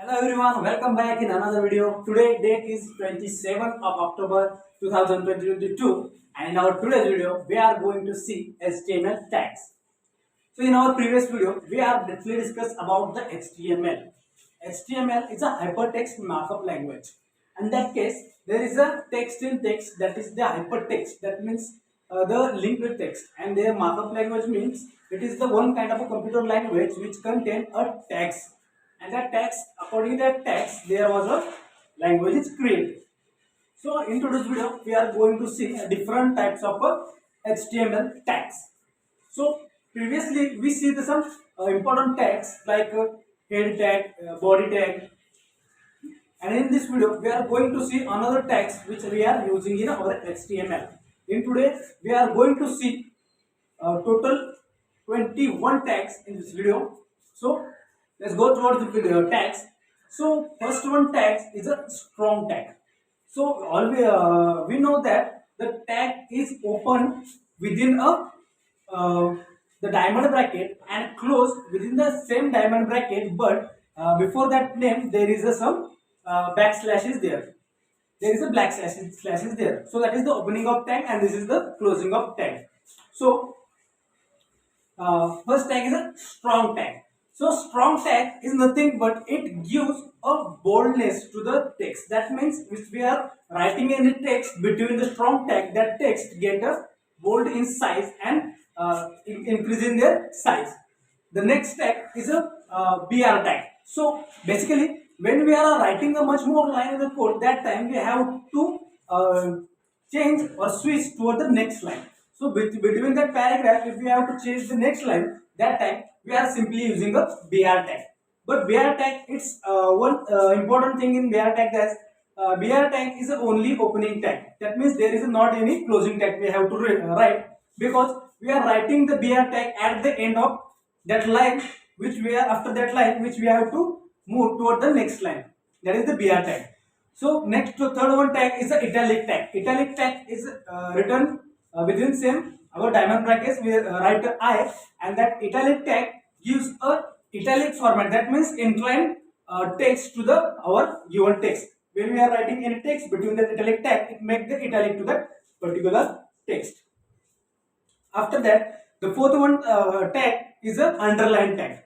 Hello everyone, welcome back in another video. Today date is 27th of October 2022 and in our today's video we are going to see HTML tags. So in our previous video we have briefly discussed about the HTML. HTML is a hypertext markup language. In that case there is a text in text, that is the hypertext, that means the linked text, and their markup language means it is the one kind of a computer language which contain a text, and that text, according to that text there was a language is created. So in today's video we are going to see different types of HTML tags. So previously we see some important tags like head tag, body tag, and in this video we are going to see another tags which we are using in our HTML. In today we are going to see total 21 tags in this video. So let's go towards the video tags. So first one tag is a strong tag. So always we know that the tag is open within a the diamond bracket and closed within the same diamond bracket, but before that name there is some backslashes there. There is a black slashes there. So that is the opening of tag and this is the closing of tag. So first tag is a strong tag. So strong tag is nothing but it gives a boldness to the text. That means if we are writing any text between the strong tag, that text get a bold in size and increase in their size. The next tag is a BR tag. So basically when we are writing a much more line in the code, that time we have to change or switch toward the next line. So between that paragraph, if we have to change the next line, that time we are simply using a BR tag. But BR tag, it's one important thing in BR tag is BR tag is the only opening tag. That means there is not any closing tag we have to write, because we are writing the BR tag at the end of that line, which we are after that line which we have to move toward the next line. That is the BR tag. So next to third one tag is the italic tag. Italic tag is written within same our diamond brackets we write I, and that italic tag gives a italic format. That means incline text to the our given text. When we are writing any text between the italic tag, it makes the italic to that particular text. After that, the fourth one tag is a underline tag.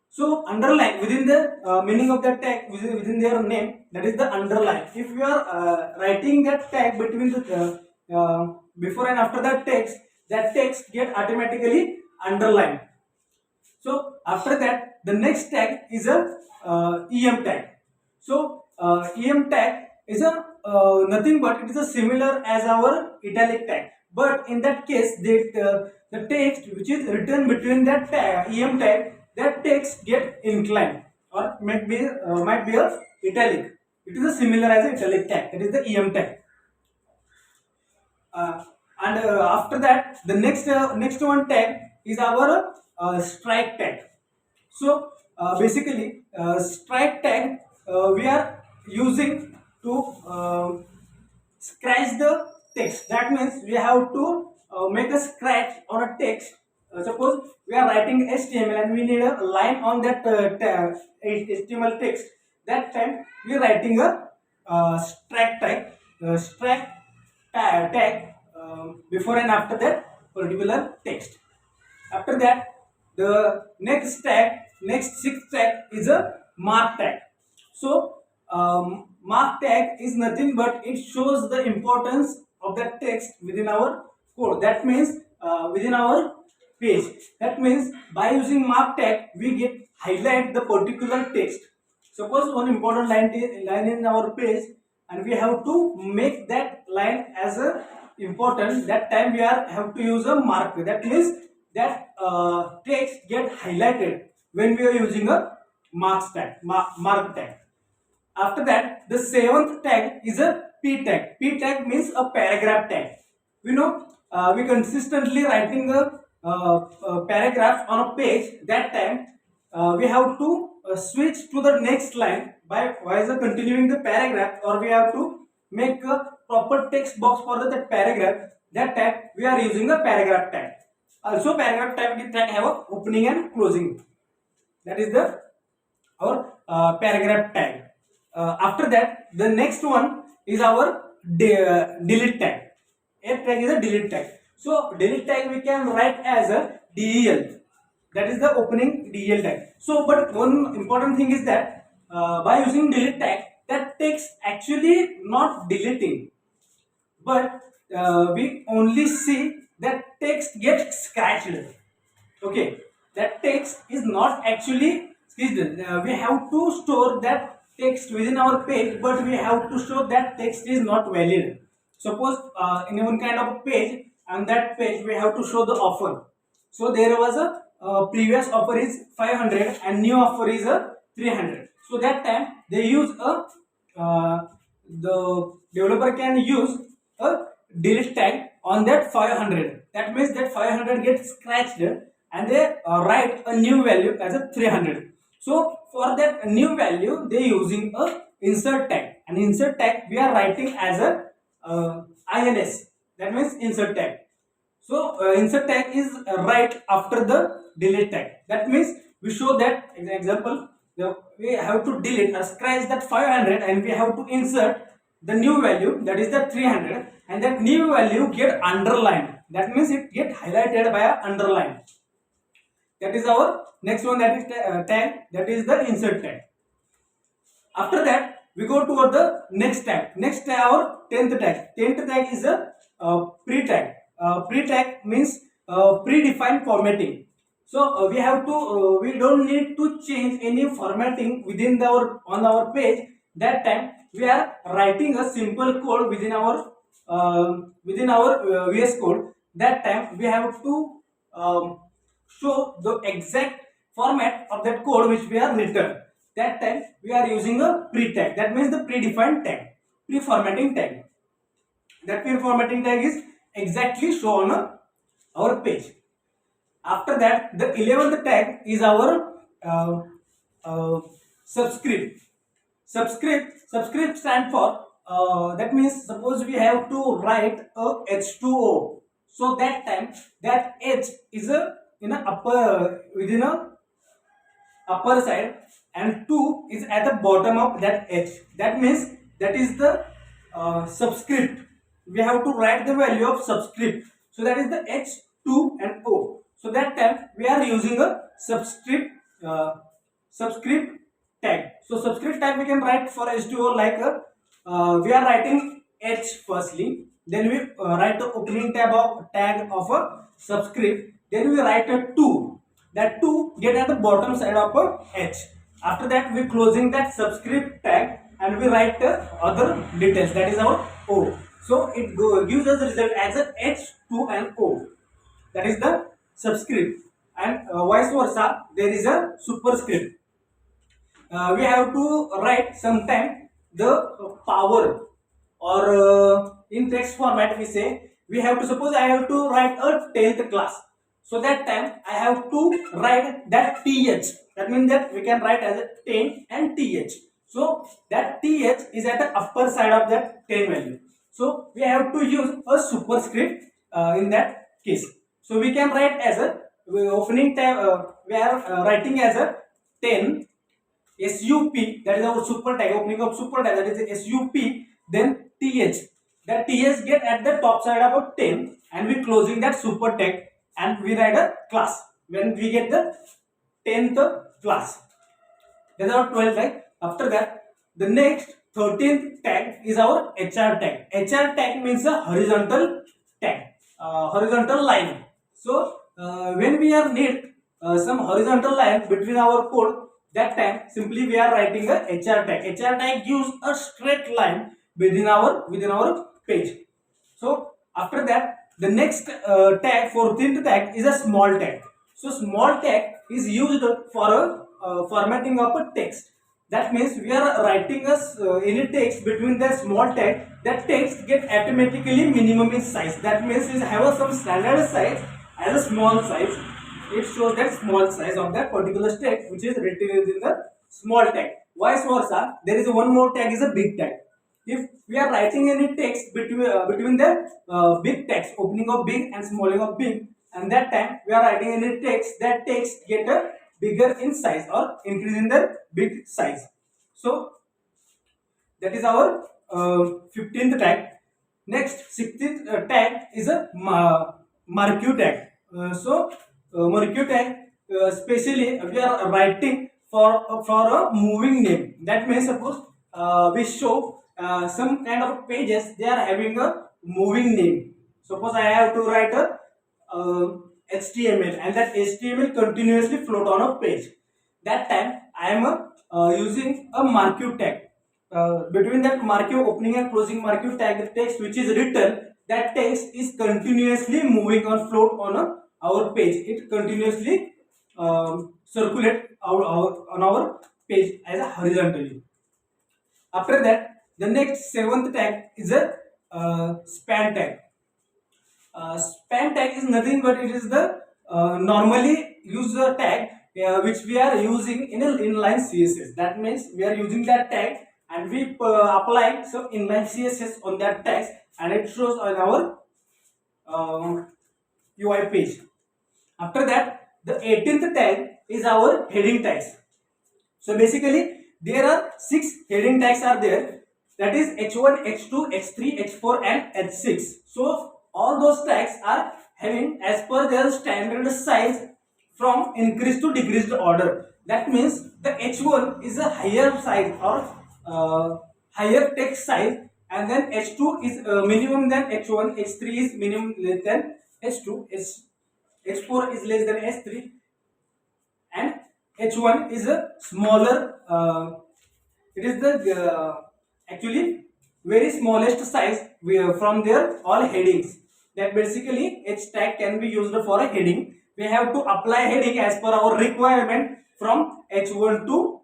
So underline within the meaning of that tag within their name, that is the underline. If you are writing that tag between the before and after that text get automatically underlined. So after that the next tag is a EM tag. So EM tag is a nothing but it is a similar as our italic tag, but in that case the text which is written between that tag, EM tag, that text get inclined or might be a italic. It is a similar as a italic tag, that is the EM tag. And after that the next one tag is our strike tag. So basically strike tag we are using to scratch the text. That means we have to make a scratch on a text. Suppose we are writing HTML and we need a line on that HTML text. That time we are writing a strike tag before and after that particular text. After that the next sixth tag is a mark tag. So mark tag is nothing but it shows the importance of that text within our code. That means within our page. That means by using mark tag we get highlight the particular text. Suppose one important line in our page and we have to make that line as a important, that time we have to use a mark. That means that text get highlighted when we are using a mark tag. After that the seventh tag is a P tag. P tag means a paragraph tag. We know we consistently writing a paragraph on a page. That time we have to switch to the next line by either continuing the paragraph, or we have to make a proper text box for that paragraph. That tag we are using a paragraph tag. Also paragraph tag have a opening and closing. That is the our paragraph tag. After that, the next one is our delete tag. A tag is a delete tag. So delete tag we can write as a del. That is the opening del tag. So, but one important thing is that by using delete tag, that text actually not deleting, but we only see that text gets scratched. Okay, that text is not actually hidden. We have to store that text within our page, but we have to show that text is not valid. Suppose in one kind of page, and that page we have to show the offer. So there was a previous offer is 500 and new offer is a 300. So that time they use a the developer can use a delete tag on that 500. That means that 500 gets scratched and they write a new value as a 300. So for that new value they using a insert tag, and insert tag we are writing as a ins, that means insert tag. So insert tag is right after the delete tag. That means we show that example. We have to delete or scratch that 500 and we have to insert the new value, that is the 300, and that new value get underlined. That means it get highlighted by a underline. That is our next one, that is tag, that is the insert tag. After that we go toward the next tag. Next tag, our 10th tag. 10th tag is a pre tag. Pre tag means predefined formatting. So we have to we don't need to change any formatting within our on our page. That time we are writing a simple code within our VS Code. That time we have to show the exact format of that code which we are written. That time we are using a pre tag. That means the predefined tag, pre-formatting tag. That pre-formatting tag is exactly shown on our page. After that, the 11th tag is our subscript. Subscript stand for that means suppose we have to write a H2O. So that time that H is a in a upper within a upper side and 2 is at the bottom of that H. That means that is the subscript. We have to write the value of subscript. So that is the H, 2 and O. So that time we are using a subscript tag. So subscript tag we can write for H2O like a we are writing H firstly, then we write the opening tag of a subscript, then we write a 2. That 2 get at the bottom side of a H. After that we closing that subscript tag and we write the other details, that is our O. So it gives us the result as a H, 2 and O. That is the subscript, and vice versa there is a superscript. We have to write sometime the power, or in text format we say we have to, suppose I have to write a 10th class. So that time I have to write that th. That means that we can write as a 10 and th. So that th is at the upper side of that 10 value. So we have to use a superscript in that case. So we can write as a opening tab. We are writing as a 10 SUP, that is our super tag, opening of super tag, that is the SUP, then TH. That TH get at the top side of a 10 and we closing that super tag and we write a class when we get the 10th class. That is our 12th tag. After that, the next 13th tag is our HR tag. HR tag means a horizontal tag, horizontal line. So when we are need some horizontal line between our code, that time simply we are writing a HR tag. HR tag gives a straight line within our page. So after that, the next tag, 14th tag, is a small tag. So small tag is used for a formatting of a text. That means we are writing any text between the small tag. That text get automatically minimum in size. That means we have some standard size as a small size. It shows that small size of that particular text which is written in the small tag. Vice versa, there is one more tag is a big tag. If we are writing any text between the big text, opening of big and smalling of big, and that time we are writing any text, that text get a bigger in size or increase in their big size. So that is our 15th tag. Next 16th tag is a marquee tag. Marquee tag, especially we are writing for a moving name. That means suppose we show some kind of pages, they are having a moving name. Suppose I have to write a HTML, and that HTML continuously float on a page. That time I am using a marquee tag. Between that marquee opening and closing marquee tag, the text which is written, that text is continuously moving on float on our page. It continuously circulate on our page as a horizontally. After that, the next 7th tag is a span tag. Span tag is nothing but it is the normally used tag which we are using in an inline CSS. That means we are using that tag and we apply some inline CSS on that text, and it shows on our UI page. After that, the 18th tag is our heading tags. So basically there are 6 heading tags are there, that is H1, H2, H3, H4 and H6. So all those tags are having as per their standard size from increased to decreased order. That means the H1 is a higher size or higher text size, and then H2 is minimum than H1, H3 is minimum less than H2, H4 is less than H3, and H1 is a smaller. It is the actually very smallest size from their all headings. That basically H tag can be used for a heading. We have to apply heading as per our requirement from H1 to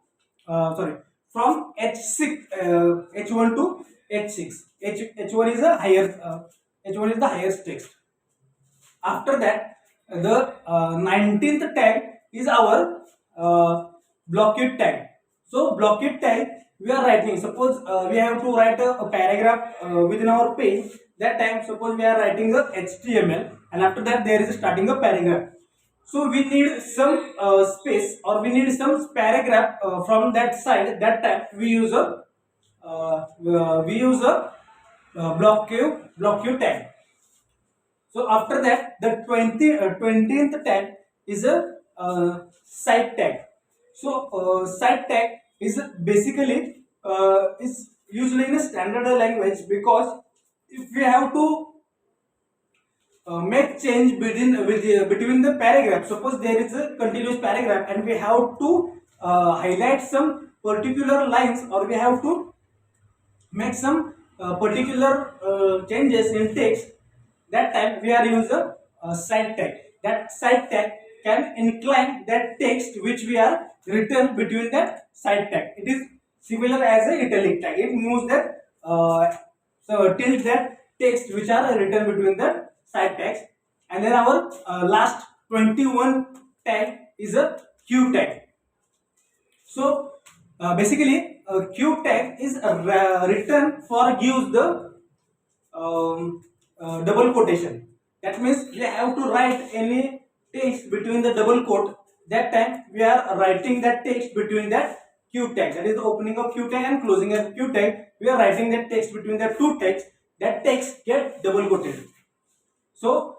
from H6 H1 to H6. H1 is a higher H1 is the highest text. After that, the 19th tag is our blockade tag. So blockade tag we are writing. Suppose we have to write a paragraph within our page. That time, suppose we are writing a HTML, and after that there is starting a paragraph. So we need some space, or we need some paragraph from that side. That time we use a blockade tag. So after that, the 20th tag is a site tag. So site tag is basically is usually in a standard language, because if we have to make change between the paragraph. Suppose there is a continuous paragraph and we have to highlight some particular lines, or we have to make some particular changes in text. That time we are use a site tag. That site tag can incline that text which we are written between that site tag. It is similar as a italic tag. It moves that tilt that text which are written between the side tags. And then our last 21 tag is a Q tag. So basically Q tag is written for gives the double quotation. That means we have to write any text between the double quote. That time we are writing that text between that Q tag. That is the opening of Q tag and closing of Q tag. We are writing that text between the two tags. That text get double quoted. So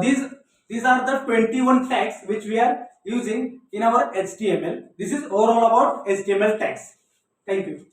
these are the 21 tags which we are using in our HTML. This is overall about HTML tags. Thank you.